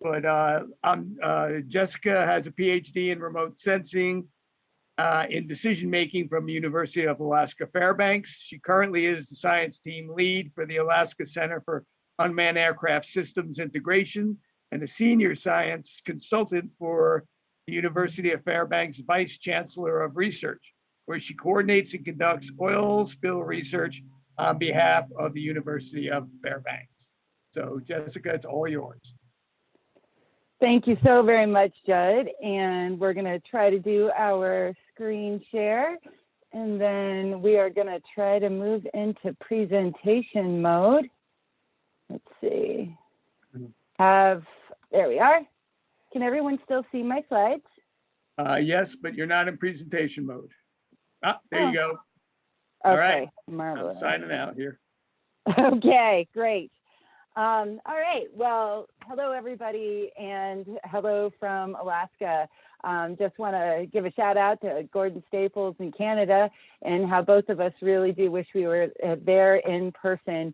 But Jessica has a PhD in remote sensing in decision making from the University of Alaska Fairbanks. She currently is the science team lead for the Alaska Center for Unmanned Aircraft Systems Integration and a senior science consultant for the University of Fairbanks Vice Chancellor of Research, where she coordinates and conducts oil spill research on behalf of the University of Fairbanks. So Jessica, it's all yours. Thank you so very much, Judd. And we're going to try to do our screen share. And then we are going to try to move into presentation mode. Let's see. There we are. Can everyone still see my slides? Yes, but you're not in presentation mode. There you go. Okay, All right. marvelous. I'm signing out here. Okay, great. All right, well, hello everybody, and hello from Alaska. Just want to give a shout out to Gordon Staples in Canada, and how both of us really do wish we were there in person.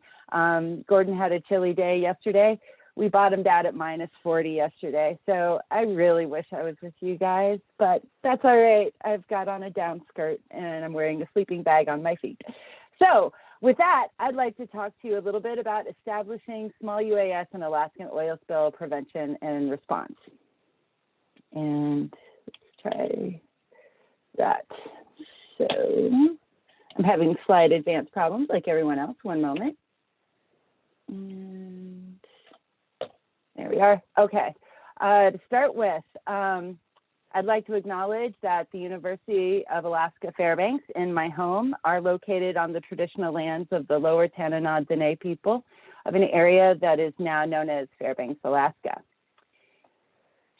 Gordon had a chilly day yesterday. We bottomed out at -40 yesterday, so I really wish I was with you guys, but that's all right. I've got on a down skirt and I'm wearing a sleeping bag on my feet. So with that, I'd like to talk to you a little bit about establishing small UAS and Alaskan oil spill prevention and response. And let's try that. So I'm having slide advance problems like everyone else. One moment. And there we are. Okay. To start with, I'd like to acknowledge that the University of Alaska Fairbanks and my home are located on the traditional lands of the Lower Tanana Dene people of an area that is now known as Fairbanks, Alaska.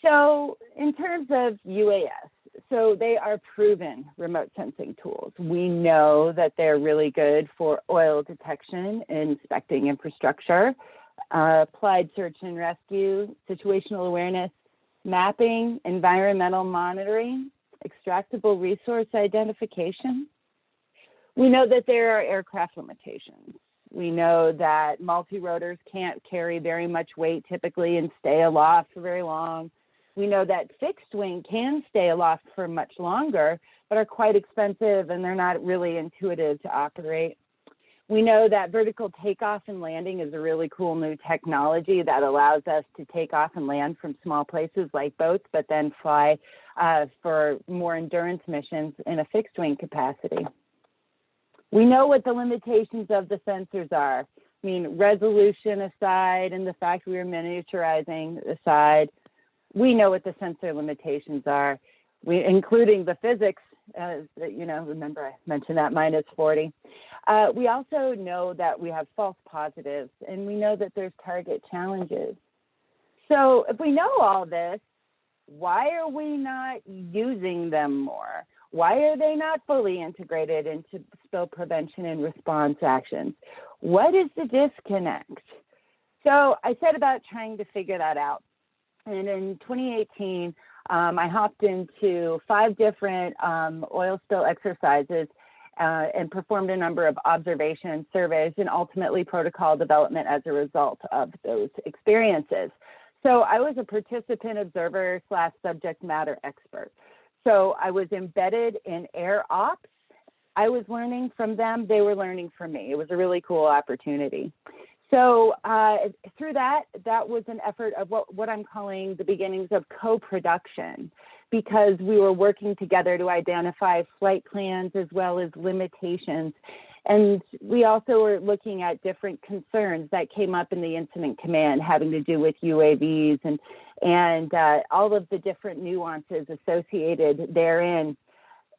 So in terms of UAS, so they are proven remote sensing tools. We know that they're really good for oil detection, inspecting infrastructure, applied search and rescue, situational awareness, mapping, environmental monitoring, extractable resource identification. We know that there are aircraft limitations. We know that multi-rotors can't carry very much weight typically and stay aloft for very long. We know that fixed wing can stay aloft for much longer, but are quite expensive and they're not really intuitive to operate. We know that vertical takeoff and landing is a really cool new technology that allows us to take off and land from small places like boats, but then fly for more endurance missions in a fixed wing capacity. We know what the limitations of the sensors are. I mean, resolution aside and the fact we are miniaturizing aside, we know what the sensor limitations are, including the physics. Remember I mentioned that -40. We also know that we have false positives, and we know that there's target challenges. So if we know all this, why are we not using them more? Why are they not fully integrated into spill prevention and response actions? What is the disconnect? So I set about trying to figure that out. And in 2018, I hopped into 5 different oil spill exercises and performed a number of observation surveys and ultimately protocol development as a result of those experiences. So I was a participant observer / subject matter expert. So I was embedded in air ops. I was learning from them. They were learning from me. It was a really cool opportunity. So through that was an effort of what I'm calling the beginnings of co-production, because we were working together to identify flight plans as well as limitations. And we also were looking at different concerns that came up in the incident command having to do with UAVs and all of the different nuances associated therein.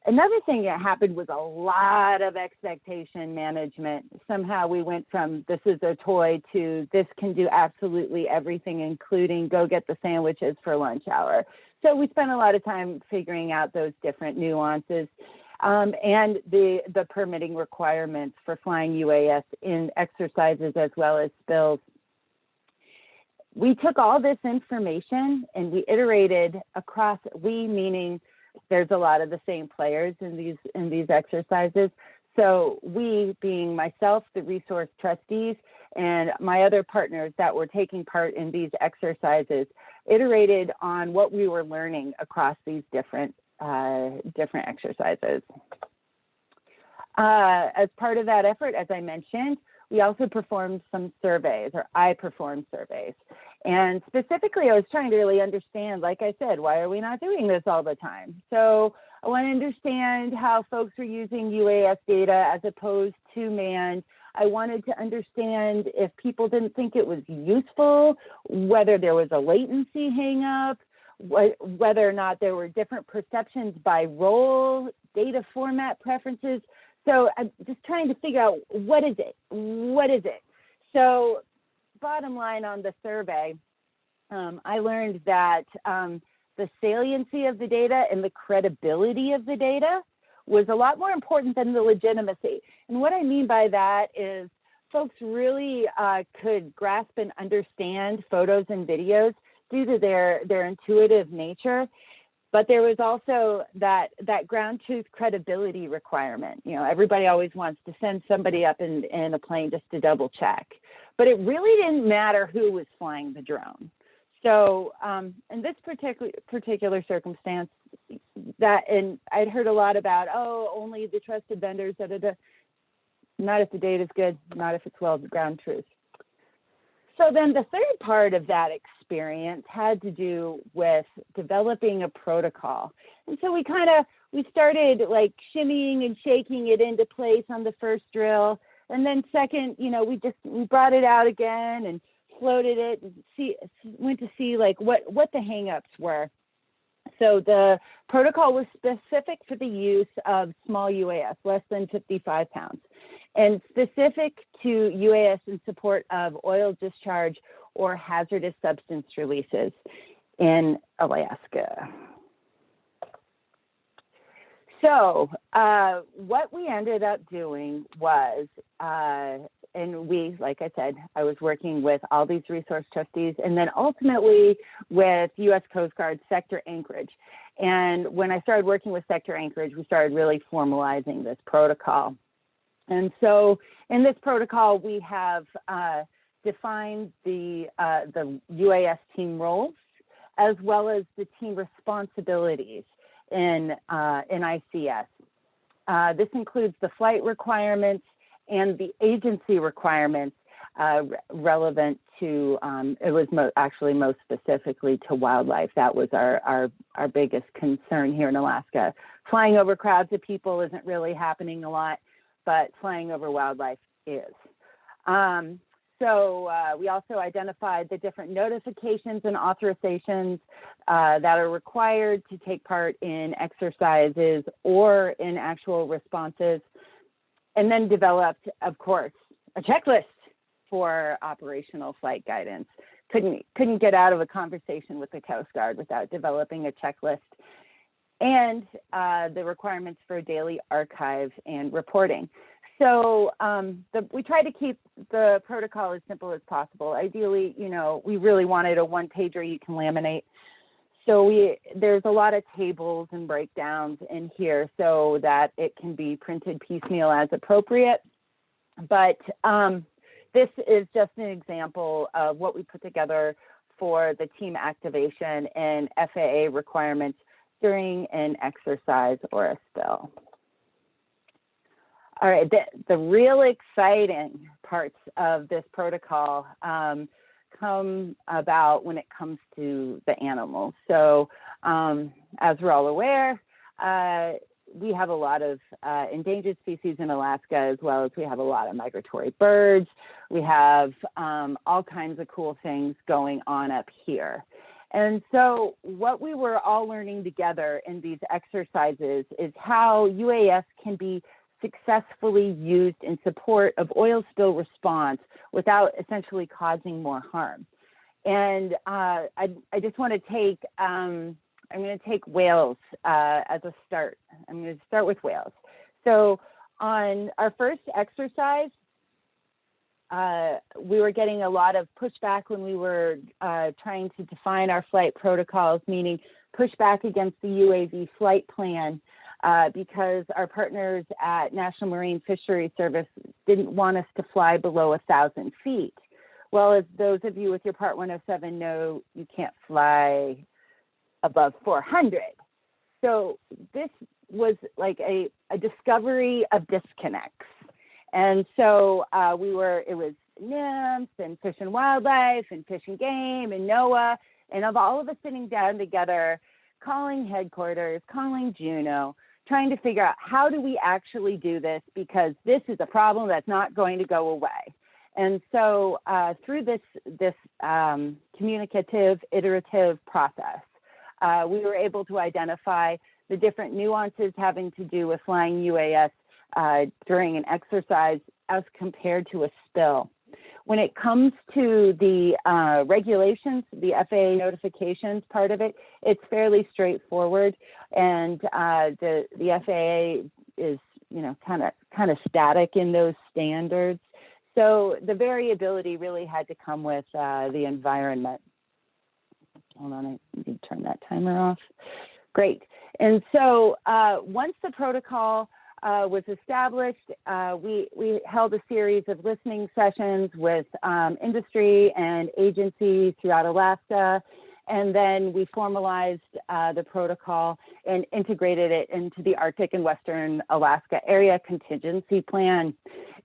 Another thing that happened was a lot of expectation management. Somehow we went from this is a toy to this can do absolutely everything, including go get the sandwiches for lunch hour. So we spent a lot of time figuring out those different nuances and the permitting requirements for flying UAS in exercises as well as spills. We took all this information and we iterated across, we meaning there's a lot of the same players in these exercises. So we being myself, the resource trustees, and my other partners that were taking part in these exercises iterated on what we were learning across these different exercises. As part of that effort, as I mentioned, we also performed some surveys, or I performed surveys. And specifically, I was trying to really understand, like I said, why are we not doing this all the time? So I want to understand how folks were using UAS data as opposed to manned. I wanted to understand if people didn't think it was useful, whether there was a latency hang-up, whether or not there were different perceptions by role, data format preferences. So I'm just trying to figure out, what is it? What is it? So bottom line on the survey, I learned that the saliency of the data and the credibility of the data was a lot more important than the legitimacy. And what I mean by that is folks really could grasp and understand photos and videos due to their intuitive nature. But there was also that ground truth credibility requirement. You know, everybody always wants to send somebody up in a plane just to double check. But it really didn't matter who was flying the drone. So in this particular circumstance, and I'd heard a lot about, oh, only the trusted vendors, da, da, da. Not if the data is good, not if it's well ground truth. So then the third part of that experience had to do with developing a protocol. And so we started like shimmying and shaking it into place on the first drill. And then second, you know, we brought it out again and floated it and went to see like what the hangups were. So the protocol was specific for the use of small UAS, less than 55 pounds, and specific to UAS in support of oil discharge or hazardous substance releases in Alaska. So what we ended up doing was, and we, like I said, I was working with all these resource trustees and then ultimately with U.S. Coast Guard Sector Anchorage. And when I started working with Sector Anchorage, we started really formalizing this protocol. And so in this protocol, we have defined the UAS team roles as well as the team responsibilities in ICS. This includes the flight requirements and the agency requirements relevant to, it was actually most specifically to wildlife. That was our biggest concern here in Alaska. Flying over crowds of people isn't really happening a lot, but flying over wildlife is. So we also identified the different notifications and authorizations that are required to take part in exercises or in actual responses, and then developed, of course, a checklist for operational flight guidance. Couldn't get out of a conversation with the Coast Guard without developing a checklist, and the requirements for daily archive and reporting. So we try to keep the protocol as simple as possible. Ideally, you know, we really wanted a one-pager you can laminate. So there's a lot of tables and breakdowns in here so that it can be printed piecemeal as appropriate. But this is just an example of what we put together for the team activation and FAA requirements during an exercise or a spill. All right, the real exciting parts of this protocol come about when it comes to the animals. So as we're all aware, we have a lot of endangered species in Alaska, as well as we have a lot of migratory birds. We have all kinds of cool things going on up here. And so what we were all learning together in these exercises is how UAS can be successfully used in support of oil spill response without essentially causing more harm. And I just want to take, I'm going to take whales as a start. I'm going to start with whales. So on our first exercise, we were getting a lot of pushback when we were trying to define our flight protocols, meaning pushback against the UAV flight plan because our partners at National Marine Fisheries Service didn't want us to fly below 1,000 feet. Well, as those of you with your Part 107 know, you can't fly above 400. So this was like a discovery of disconnects. And so it was NIMS and Fish and Wildlife and Fish and Game and NOAA, and of all of us sitting down together, calling headquarters, calling Juneau, trying to figure out how do we actually do this, because this is a problem that's not going to go away. And so through this communicative, iterative process, we were able to identify the different nuances having to do with flying UAS during an exercise as compared to a spill. When it comes to the regulations, the FAA notifications part of it, it's fairly straightforward, and the FAA is, you know, kind of static in those standards. So the variability really had to come with the environment. Hold on, I need to turn that timer off. Great. And so once the protocol was established, we held a series of listening sessions with industry and agencies throughout Alaska, and then we formalized the protocol and integrated it into the Arctic and Western Alaska Area Contingency Plan.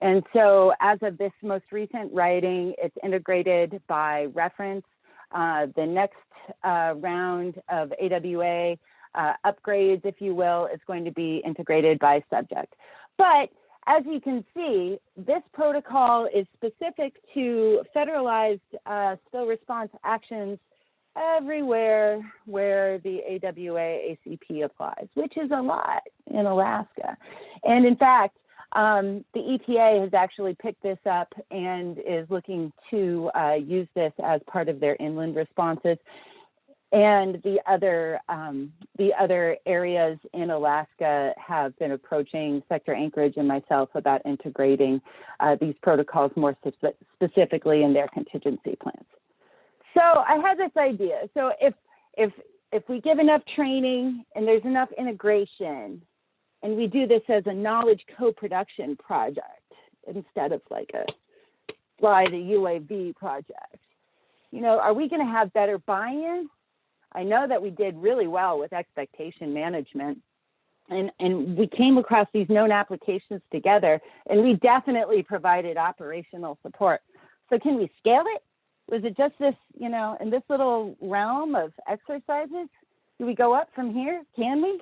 And so as of this most recent writing, it's integrated by reference. The next round of AWA upgrades, if you will, is going to be integrated by subject. But as you can see, this protocol is specific to federalized spill response actions everywhere where the AWA ACP applies, which is a lot in Alaska. And in fact, the EPA has actually picked this up and is looking to use this as part of their inland responses. And the other areas in Alaska have been approaching Sector Anchorage and myself about integrating these protocols more specifically in their contingency plans. So I had this idea. So if we give enough training and there's enough integration, and we do this as a knowledge co-production project instead of like a fly the UAV project, you know, are we going to have better buy-in? I know that we did really well with expectation management, and we came across these known applications together, and we definitely provided operational support. So can we scale it? Was it just this, you know, in this little realm of exercises? Do we go up from here? Can we?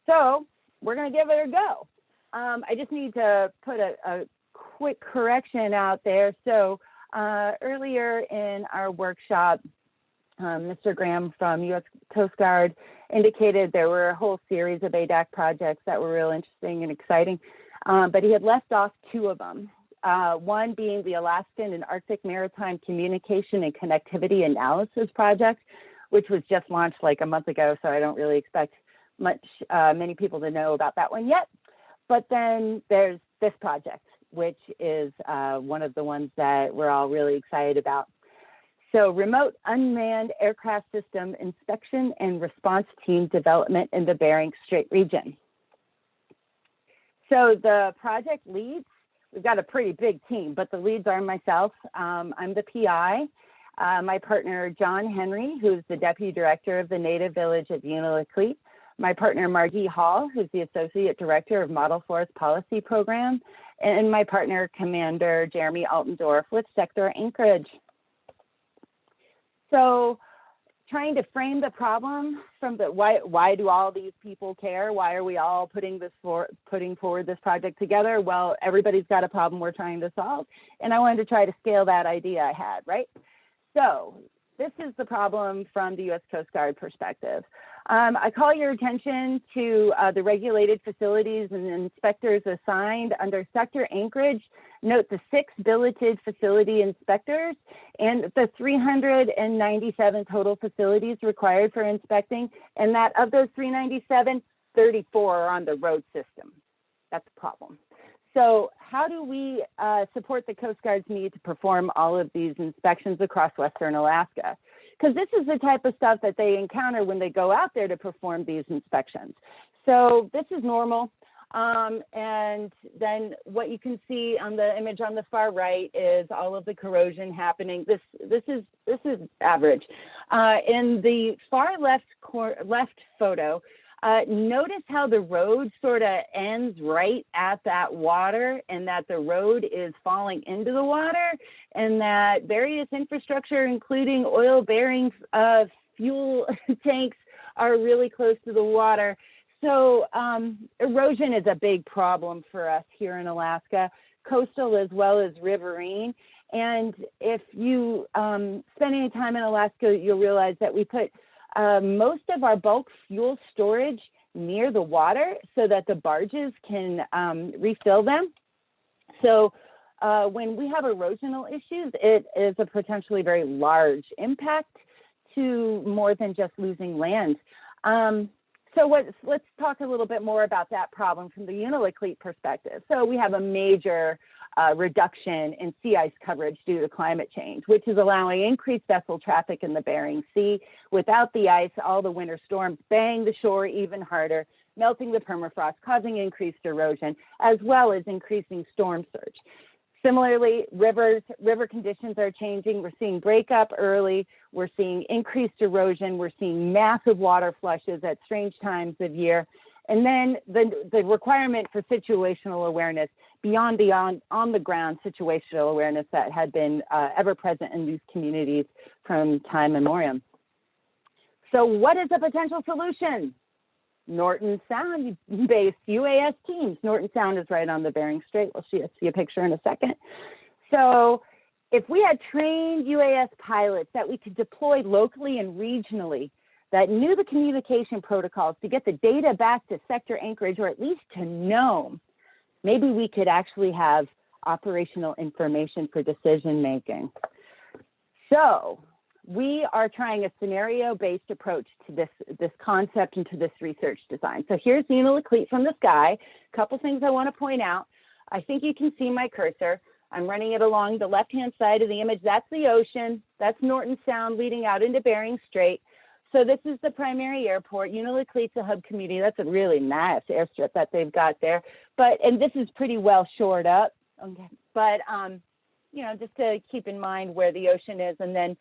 So we're going to give it a go. I just need to put a quick correction out there. So earlier in our workshop, Mr. Graham from U.S. Coast Guard indicated there were a whole series of ADAC projects that were real interesting and exciting, but he had left off two of them. One being the Alaskan and Arctic Maritime Communication and Connectivity Analysis Project, which was just launched like a month ago, so I don't really expect many people to know about that one yet. But then there's this project, which is one of the ones that we're all really excited about. So Remote Unmanned Aircraft System Inspection and Response Team Development in the Bering Strait region. So the project leads, we've got a pretty big team, but the leads are myself. I'm the PI. My partner, John Henry, who's the Deputy Director of the Native Village at Unalakleet. My partner, Margie Hall, who's the Associate Director of Model Forest Policy Program. And my partner, Commander Jeremy Altendorf with Sector Anchorage. So trying to frame the problem from the why do all these people care? Why are we all putting forward this project together? Well, everybody's got a problem we're trying to solve. And I wanted to try to scale that idea I had, right? So this is the problem from the U.S. Coast Guard perspective. I call your attention to the regulated facilities and inspectors assigned under Sector Anchorage. Note the 6 billeted facility inspectors and the 397 total facilities required for inspecting, and that of those 397, 34 are on the road system. That's a problem. So how do we support the Coast Guard's need to perform all of these inspections across Western Alaska? Because this is the type of stuff that they encounter when they go out there to perform these inspections. So this is normal. And then what you can see on the image on the far right is all of the corrosion happening. This is average. In the far left photo, notice how the road sort of ends right at that water, and that the road is falling into the water, and that various infrastructure, including oil-bearing fuel tanks, are really close to the water. So erosion is a big problem for us here in Alaska, coastal as well as riverine. And if you spend any time in Alaska, you'll realize that we put most of our bulk fuel storage near the water so that the barges can refill them. So when we have erosional issues, it is a potentially very large impact to more than just losing land. So let's talk a little bit more about that problem from the Unalakleet perspective. So we have a major reduction in sea ice coverage due to climate change, which is allowing increased vessel traffic in the Bering Sea. Without the ice, all the winter storms bang the shore even harder, melting the permafrost, causing increased erosion, as well as increasing storm surge. Similarly, river conditions are changing. We're seeing breakup early. We're seeing increased erosion. We're seeing massive water flushes at strange times of year. And then the requirement for situational awareness beyond the on-the-ground situational awareness that had been ever present in these communities from time immemorial. So what is a potential solution? Norton Sound-based UAS teams. Norton Sound is right on the Bering Strait. We'll see a picture in a second. So if we had trained UAS pilots that we could deploy locally and regionally, that knew the communication protocols to get the data back to sector anchorage, or at least to Nome, maybe we could actually have operational information for decision making. So we are trying a scenario-based approach to this concept and to this research design. So here's Unalakleet from the sky. A couple things I want to point out. I think you can see my cursor. I'm running it along the left-hand side of the image. That's the ocean. That's Norton Sound leading out into Bering Strait. So this is the primary airport. Unalakleet's a hub community. That's a really nice airstrip that they've got there. And this is pretty well shored up. Okay. But, you know, just to keep in mind where the ocean is. And then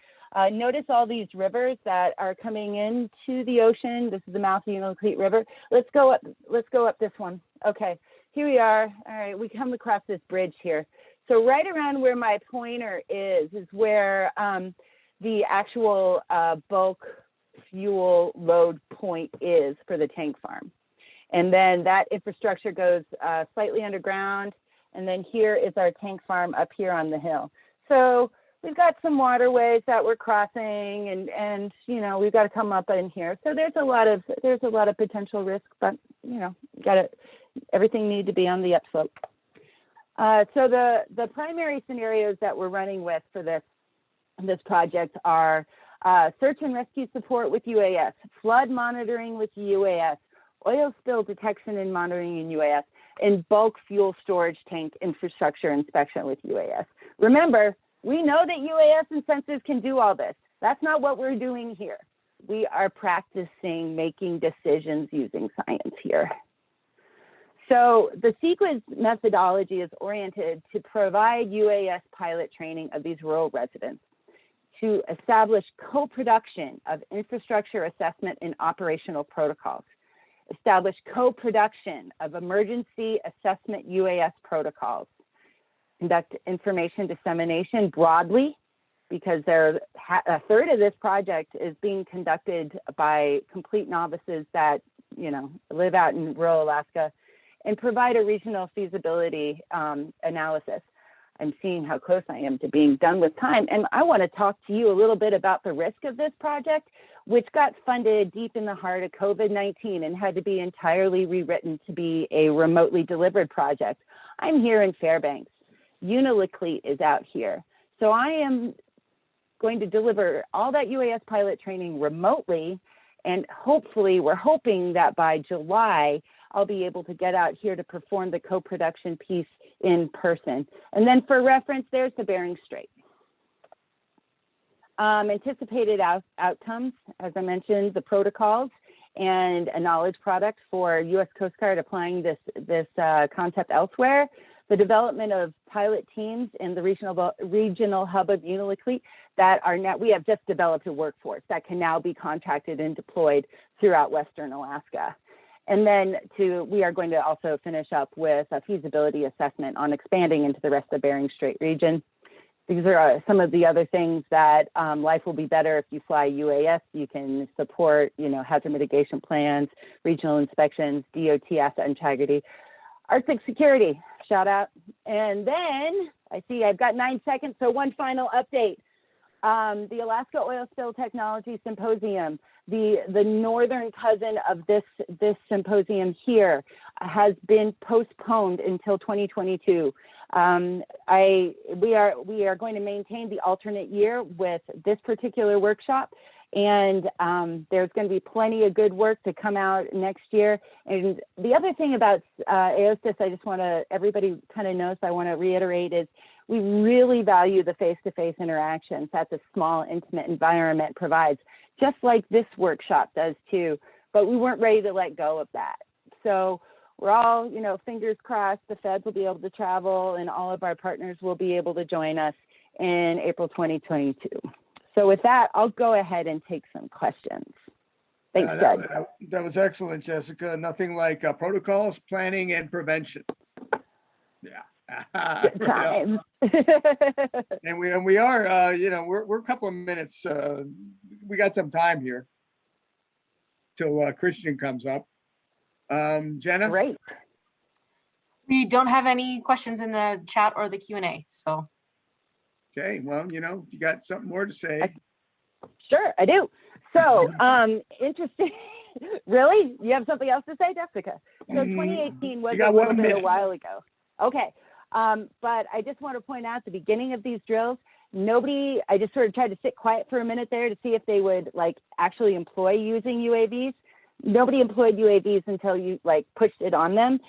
notice all these rivers that are coming into the ocean. This is the mouth of Unalakleet River. Let's go up this one. Okay, here we are. All right, we come across this bridge here. So right around where my pointer is where the actual bulk fuel load point is for the tank farm. And then that infrastructure goes slightly underground. And then here is our tank farm up here on the hill. So we've got some waterways that we're crossing, and you know, we've got to come up in here. So there's a lot of potential risk, but you know, everything needs to be on the upslope. So the primary scenarios that we're running with for this project are search and rescue support with UAS, flood monitoring with UAS, oil spill detection and monitoring in UAS, and bulk fuel storage tank infrastructure inspection with UAS. Remember, we know that UAS and sensors can do all this. That's not what we're doing here. We are practicing making decisions using science here. So the sequence methodology is oriented to provide UAS pilot training of these rural residents, to establish co-production of infrastructure assessment and operational protocols, establish co-production of emergency assessment UAS protocols, conduct information dissemination broadly, because a third of this project is being conducted by complete novices that, you know, live out in rural Alaska, and provide a regional feasibility analysis. I'm seeing how close I am to being done with time. And I want to talk to you a little bit about the risk of this project, which got funded deep in the heart of COVID-19 and had to be entirely rewritten to be a remotely delivered project. I'm here in Fairbanks. Unalakleet is out here. So I am going to deliver all that UAS pilot training remotely. And hopefully, we're hoping that by July, I'll be able to get out here to perform the co-production piece in person. And then for reference, there's the Bering Strait. Anticipated outcomes, as I mentioned, the protocols, and a knowledge product for U.S. Coast Guard applying this concept elsewhere. The development of pilot teams in the regional hub of Unalakleet that are now, we have just developed a workforce that can now be contracted and deployed throughout Western Alaska. And then we are going to also finish up with a feasibility assessment on expanding into the rest of the Bering Strait region. These are some of the other things that life will be better if you fly UAS. You can support, hazard mitigation plans, regional inspections, DOT asset integrity, Arctic security, shout out. And then I see I've got 9 seconds, so one final update. The Alaska Oil Spill Technology Symposium, the northern cousin of this symposium here, has been postponed until 2022. We are going to maintain the alternate year with this particular workshop, and there's going to be plenty of good work to come out next year. And the other thing about AOSIS, I just want to, everybody kind of knows, I want to reiterate, is we really value the face-to-face interactions that the small, intimate environment provides, just like this workshop does too, but we weren't ready to let go of that. So we're all, fingers crossed, the feds will be able to travel and all of our partners will be able to join us in April 2022. So with that, I'll go ahead and take some questions. Thanks, Doug. That was excellent, Jessica. Nothing like protocols, planning, and prevention. Yeah. Good times. And we are, we're a couple of minutes. We got some time here till Christian comes up. Jenna? Great. We don't have any questions in the chat or the Q&A, so. Okay, well, if you got something more to say. Sure, I do. So, interesting. Really? You have something else to say, Jessica? So 2018 was a little bit a while ago. Okay. But I just want to point out the beginning of these drills, I just sort of tried to sit quiet for a minute there to see if they would actually employ using UAVs. Nobody employed UAVs until you pushed it on them.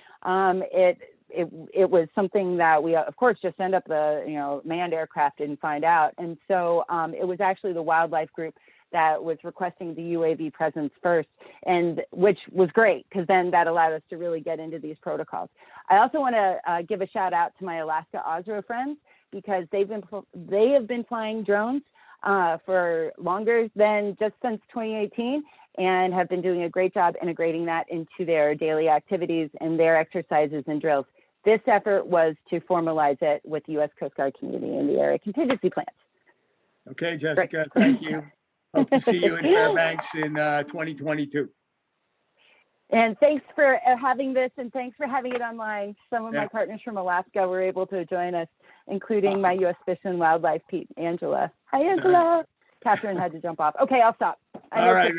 It was something that we, of course, just send up the manned aircraft and find out. And so it was actually the wildlife group that was requesting the UAV presence first, and which was great because then that allowed us to really get into these protocols. I also want to give a shout out to my Alaska OSRO friends because they have been flying drones for longer than just since 2018 and have been doing a great job integrating that into their daily activities and their exercises and drills. This effort was to formalize it with the U.S. Coast Guard community and the area contingency plans. Okay, Jessica, Thank you. Hope to see you in Fairbanks in 2022. And thanks for having this, and thanks for having it online. Some of my partners from Alaska were able to join us, including my U.S. Fish and Wildlife, Angela. Hi, Angela. Catherine had to jump off. Okay, I'll stop. All right.